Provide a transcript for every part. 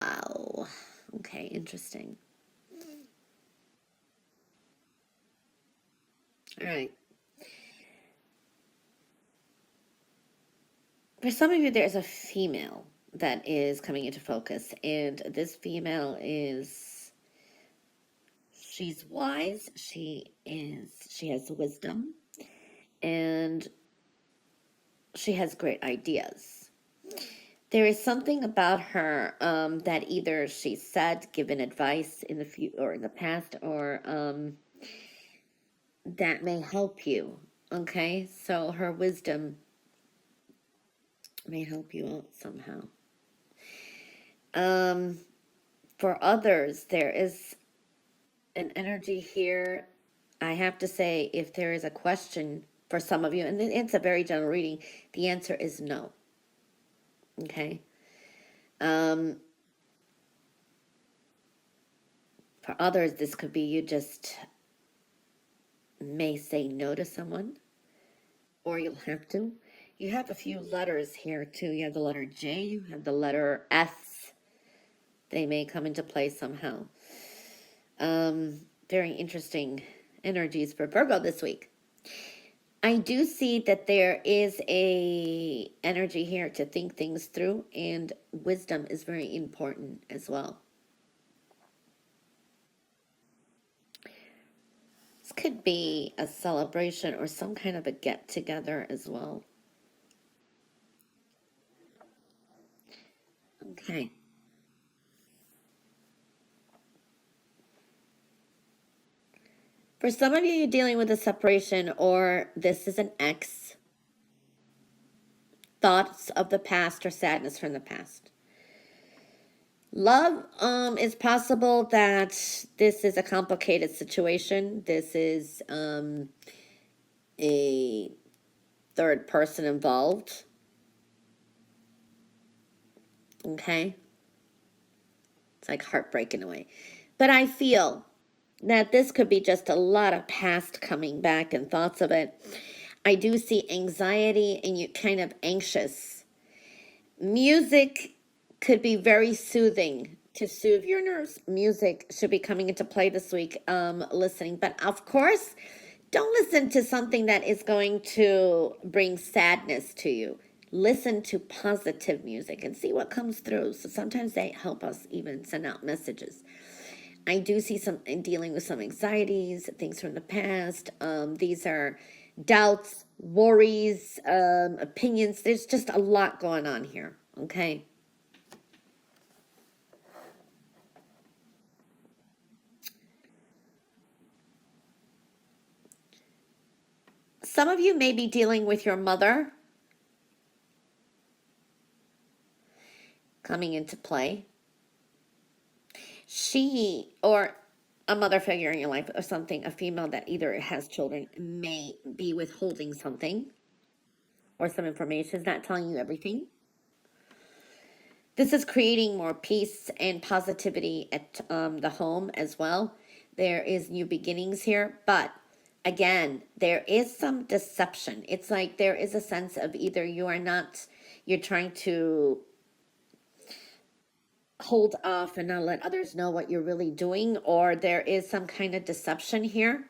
Wow. Okay, interesting. All right. For some of you, there's a female that is coming into focus, and this female is, she's wise, she has wisdom, and she has great ideas. There is something about her that either she said, given advice in the or in the past, or that may help you. Okay, so her wisdom may help you out somehow. Um, for others, there is an energy here. I have to say, if there is a question for some of you, and it's a very general reading, the answer is no. Okay. Um, for others, this could be you just may say no to someone, or you'll have to. You have a few letters here too. You have the letter J, you have the letter S. They may come into play somehow. Very interesting energies for Virgo this week. I do see that there is a energy here to think things through, and wisdom is very important as well. This could be a celebration or some kind of a get together as well. Okay. For some of you, you're dealing with a separation, or this is an ex. Thoughts of the past or sadness from the past. Love, is possible that this is a complicated situation. This is a third person involved. Okay? It's like heartbreak in a way. But I feel that this could be just a lot of past coming back and thoughts of it. I do see anxiety and you kind of anxious. Music could be very soothing to soothe your nerves. Music should be coming into play this week, listening. But of course, don't listen to something that is going to bring sadness to you. Listen to positive music and see what comes through. So sometimes they help us even send out messages. I do see some dealing with some anxieties, things from the past. These are doubts, worries, opinions. There's just a lot going on here. Okay. Some of you may be dealing with your mother coming into play. She, or a mother figure in your life or something, a female that either has children, may be withholding something or some information, is not telling you everything. This is creating more peace and positivity at the home as well. There is new beginnings here, but again, there is some deception. It's like there is a sense of either you are not, you're trying to hold off and not let others know what you're really doing, or there is some kind of deception here.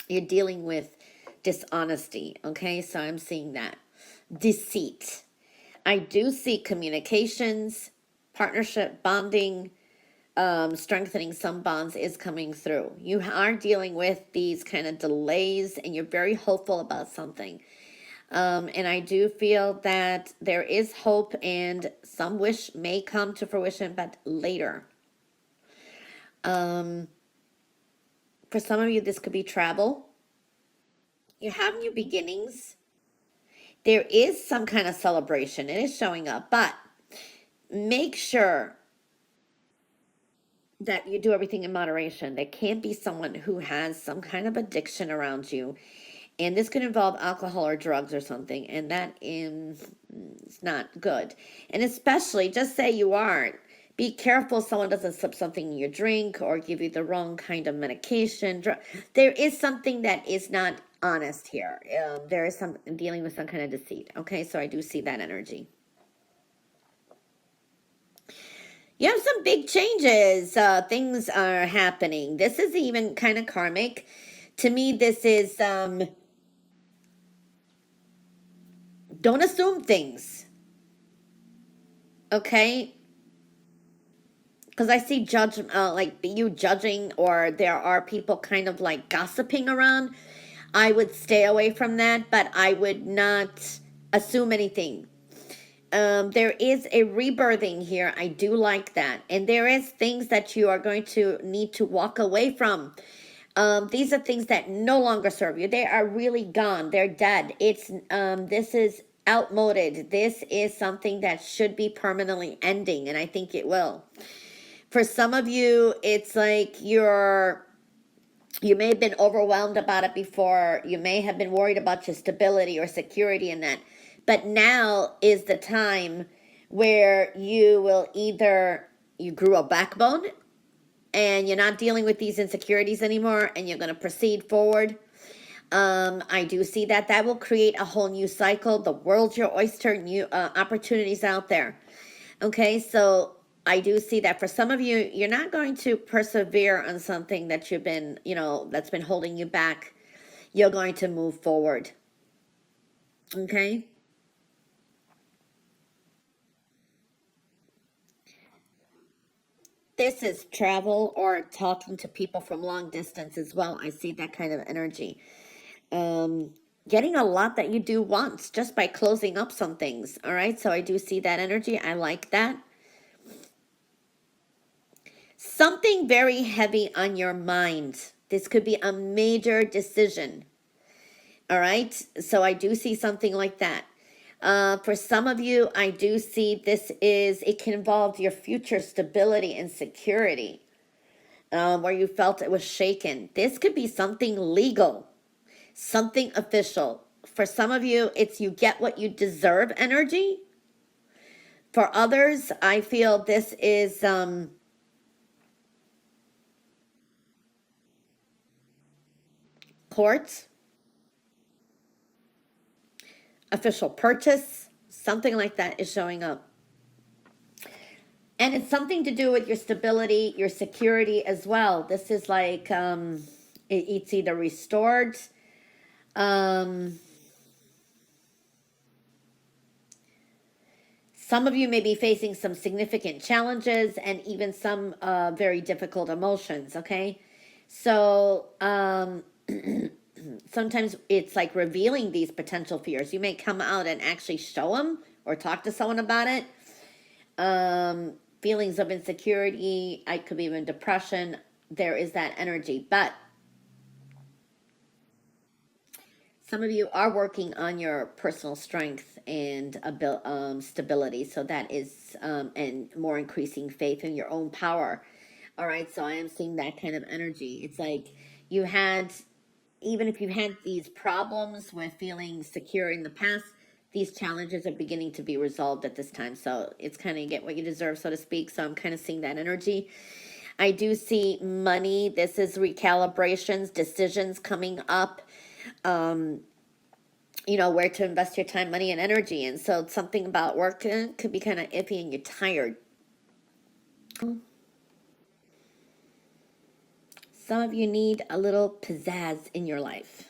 You're dealing with dishonesty, okay? So I'm seeing that. Deceit. I do see communications, partnership, bonding, strengthening some bonds is coming through. You are dealing with these kind of delays and you're very hopeful about something. And I do feel that there is hope and some wish may come to fruition, but later. For some of you, this could be travel. You have new beginnings. There is some kind of celebration. It is showing up, but make sure that you do everything in moderation. There can't be someone who has some kind of addiction around you. And this could involve alcohol or drugs or something. And that is not good. And especially, just say you aren't. Be careful someone doesn't slip something in your drink or give you the wrong kind of medication. There is something that is not honest here. There is some dealing with some kind of deceit. Okay, so I do see that energy. You have some big changes. Things are happening. This is even kind of karmic. To me, this is don't assume things. Okay? Because I see like you judging, or there are people kind of like gossiping around. I would stay away from that, but I would not assume anything. There is a rebirthing here. I do like that. And there is things that you are going to need to walk away from. These are things that no longer serve you. They are really gone. They're dead. This is outmoded. This is something that should be permanently ending, and I think it will. For some of you, it's like you may have been overwhelmed about it before. You may have been worried about your stability or security in that. But now is the time where you will either, you grew a backbone and you're not dealing with these insecurities anymore, and you're going to proceed forward. I do see that. That will create a whole new cycle. The world's your oyster, new opportunities out there. Okay, so I do see that for some of you, you're not going to persevere on something that you've been, that's been holding you back. You're going to move forward. Okay? This is travel or talking to people from long distance as well. I see that kind of energy. Um, Getting a lot that you do once just by closing up some things. All right, so I do see that energy. I like that. Something very heavy on your mind. This could be a major decision. All right, so I do see something like that. For some of you, I do see it can involve your future stability and security, where you felt it was shaken. This could be something legal, something official. For some of you, it's you get what you deserve energy. For others, I feel this is courts, official purchase, something like that is showing up. And it's something to do with your stability, your security as well. This is like it's either restored. Um, some of you may be facing some significant challenges and even some very difficult emotions. Okay, so sometimes it's like revealing these potential fears. You may come out and actually show them or talk to someone about it. Feelings of insecurity, I could be even depression. There is that energy, but some of you are working on your personal strength and stability. So that is, and more increasing faith in your own power. All right. So I am seeing that kind of energy. It's like you had, even if you had these problems with feeling secure in the past, these challenges are beginning to be resolved at this time. So it's kind of get what you deserve, so to speak. So I'm kind of seeing that energy. I do see money. This is recalibrations, decisions coming up. Where to invest your time, money, and energy. And so something about work could be kind of iffy and you're tired. Some of you need a little pizzazz in your life.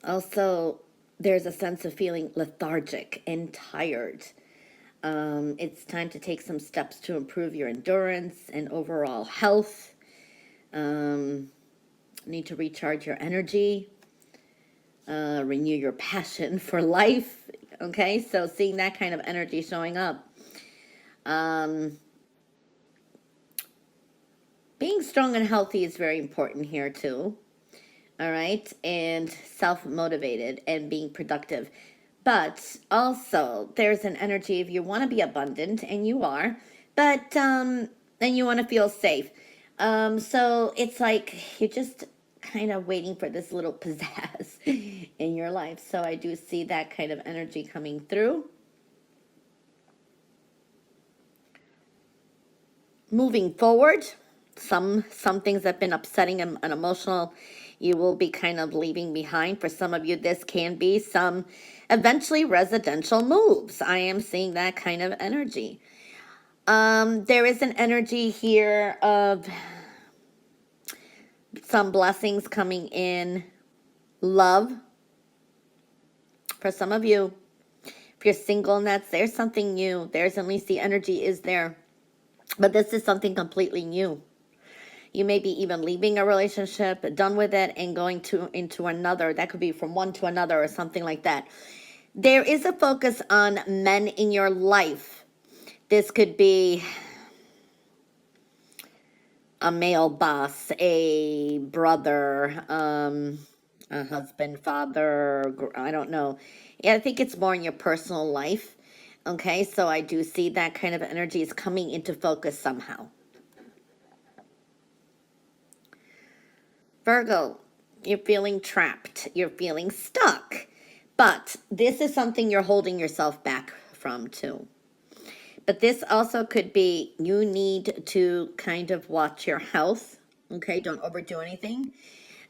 Also, there's a sense of feeling lethargic and tired. It's time to take some steps to improve your endurance and overall health. Need to recharge your energy, renew your passion for life. Okay, so seeing that kind of energy showing up. Being strong and healthy is very important here too. All right, and self-motivated and being productive. But also there's an energy if you want to be abundant, and you are, but and you want to feel safe. So it's like you're just kind of waiting for this little pizzazz in your life. So I do see that kind of energy coming through. Moving forward, some things that have been upsetting and emotional, you will be kind of leaving behind. For some of you, this can be some eventually residential moves. I am seeing that kind of energy. There is an energy here of some blessings coming in. Love. For some of you, if you're single and there's something new. There's at least the energy is there. But this is something completely new. You may be even leaving a relationship, done with it, and going into another. That could be from one to another or something like that. There is a focus on men in your life. This could be a male boss, a brother, a husband, father, I don't know. Yeah, I think it's more in your personal life. Okay, so I do see that kind of energy is coming into focus somehow. Virgo, you're feeling trapped. You're feeling stuck. But this is something you're holding yourself back from too. But this also could be you need to kind of watch your health. Okay, don't overdo anything.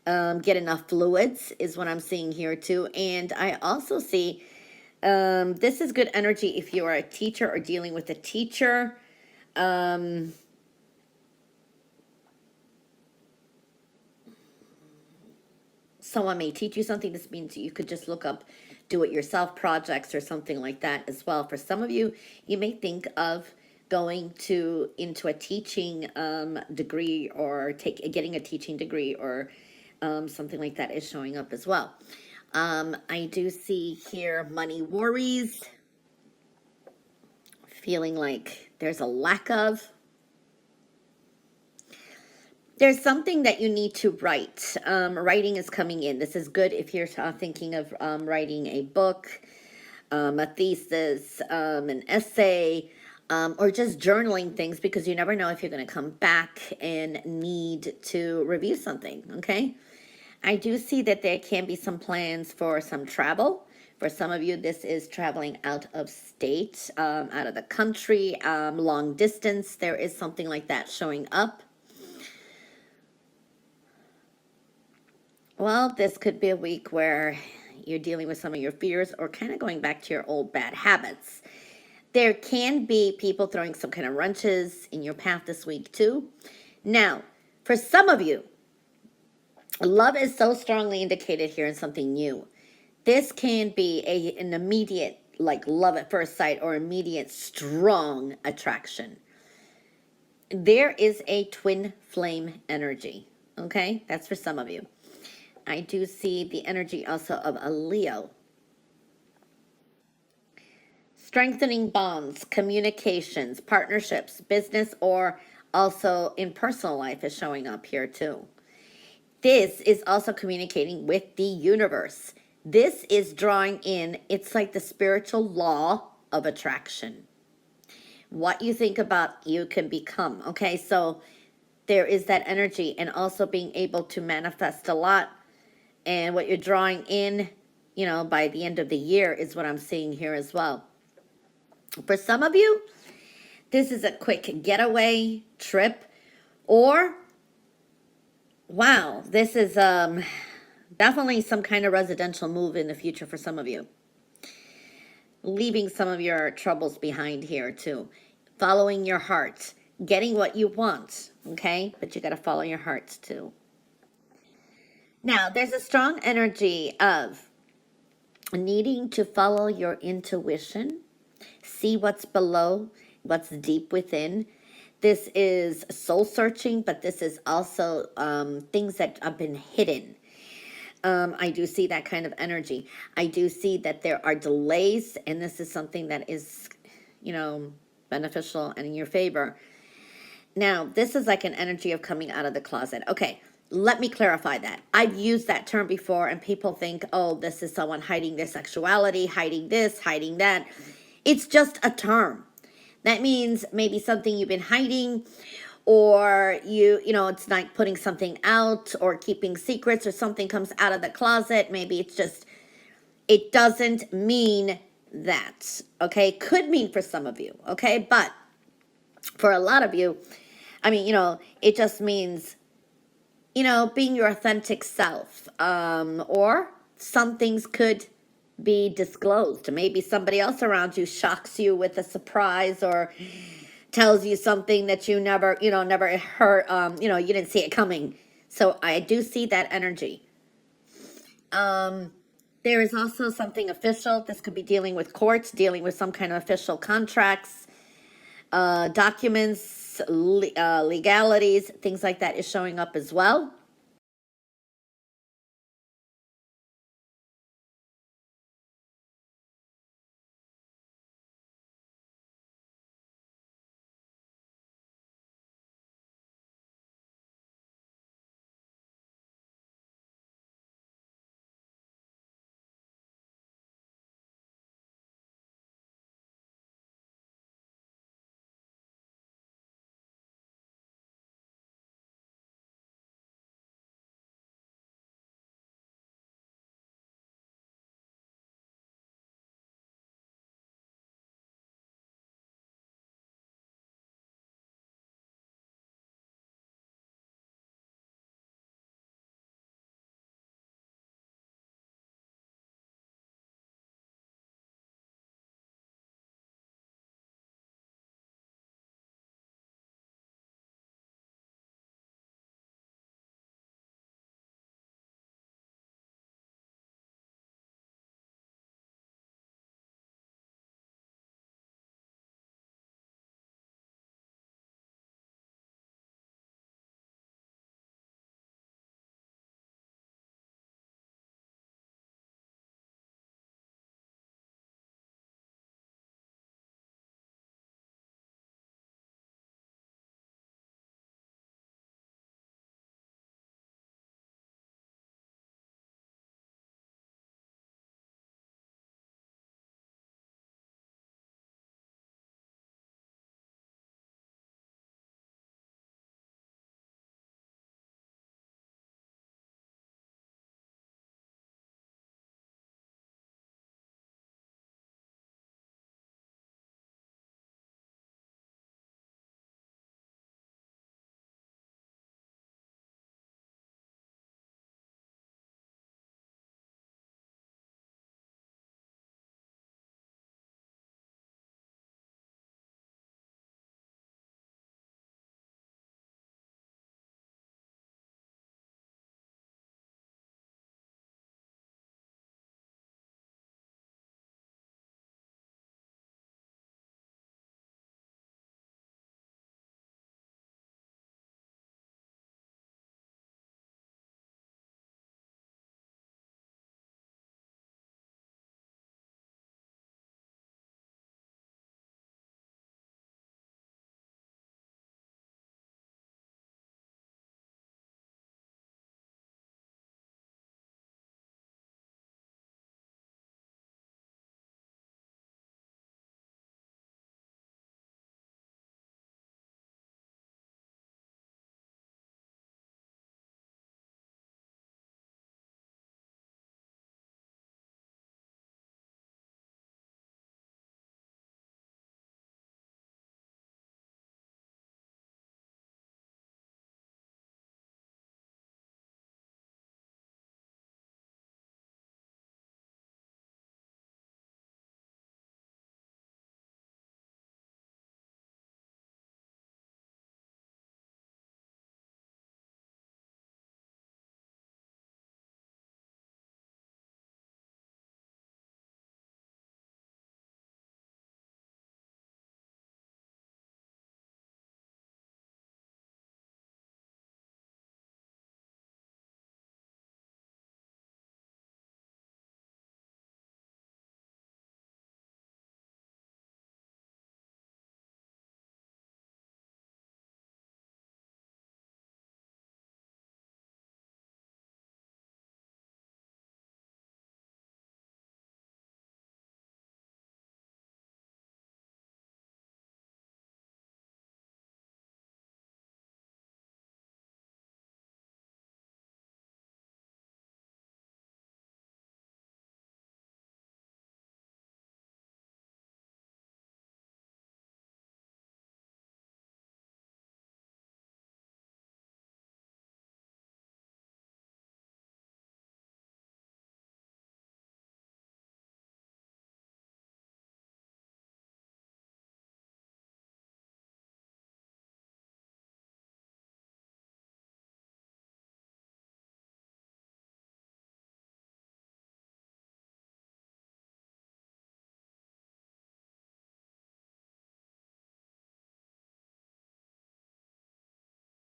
Get enough fluids is what I'm seeing here too. And I also see this is good energy if you are a teacher or dealing with a teacher. Someone may teach you something. This means you could just look up do-it-yourself projects or something like that as well. For some of you, you may think of going into a teaching degree or getting a teaching degree or something like that is showing up as well. I do see here money worries, feeling like there's a lack of. There's something that you need to write. Writing is coming in. This is good if you're thinking of writing a book, a thesis, an essay, or just journaling things, because you never know if you're going to come back and need to review something, okay? I do see that there can be some plans for some travel. For some of you, this is traveling out of state, out of the country, long distance. There is something like that showing up. Well, this could be a week where you're dealing with some of your fears or kind of going back to your old bad habits. There can be people throwing some kind of wrenches in your path this week too. Now, for some of you, love is so strongly indicated here in something new. This can be an immediate, like love at first sight or immediate strong attraction. There is a twin flame energy, okay? That's for some of you. I do see the energy also of a Leo. Strengthening bonds, communications, partnerships, business, or also in personal life is showing up here too. This is also communicating with the universe. This is drawing in, it's like the spiritual law of attraction. What you think about, you can become. Okay, so there is that energy, and also being able to manifest a lot. And what you're drawing in, you know, by the end of the year is what I'm seeing here as well. For some of you, this is a quick getaway trip, or, wow, this is definitely some kind of residential move in the future for some of you. Leaving some of your troubles behind here too. Following your heart, getting what you want, okay? But you got to follow your heart too. Now, there's a strong energy of needing to follow your intuition, see what's below, what's deep within. This is soul searching, but this is also things that have been hidden. I do see that kind of energy. I do see that there are delays, and this is something that is, you know, beneficial and in your favor. Now, this is like an energy of coming out of the closet. Okay, let me clarify that. I've used that term before, and people think, oh, this is someone hiding their sexuality, hiding this, hiding that. It's just a term. That means maybe something you've been hiding, or you know, it's like putting something out or keeping secrets, or something comes out of the closet. Maybe it's just, it doesn't mean that, okay? Could mean for some of you, okay? But for a lot of you, I mean, you know, it just means, you know, being your authentic self, or some things could be disclosed. Maybe somebody else around you shocks you with a surprise or tells you something that you never, never heard, you didn't see it coming. So I do see that energy. There is also something official. This could be dealing with courts, dealing with some kind of official contracts, documents, legalities, things like that is showing up as well.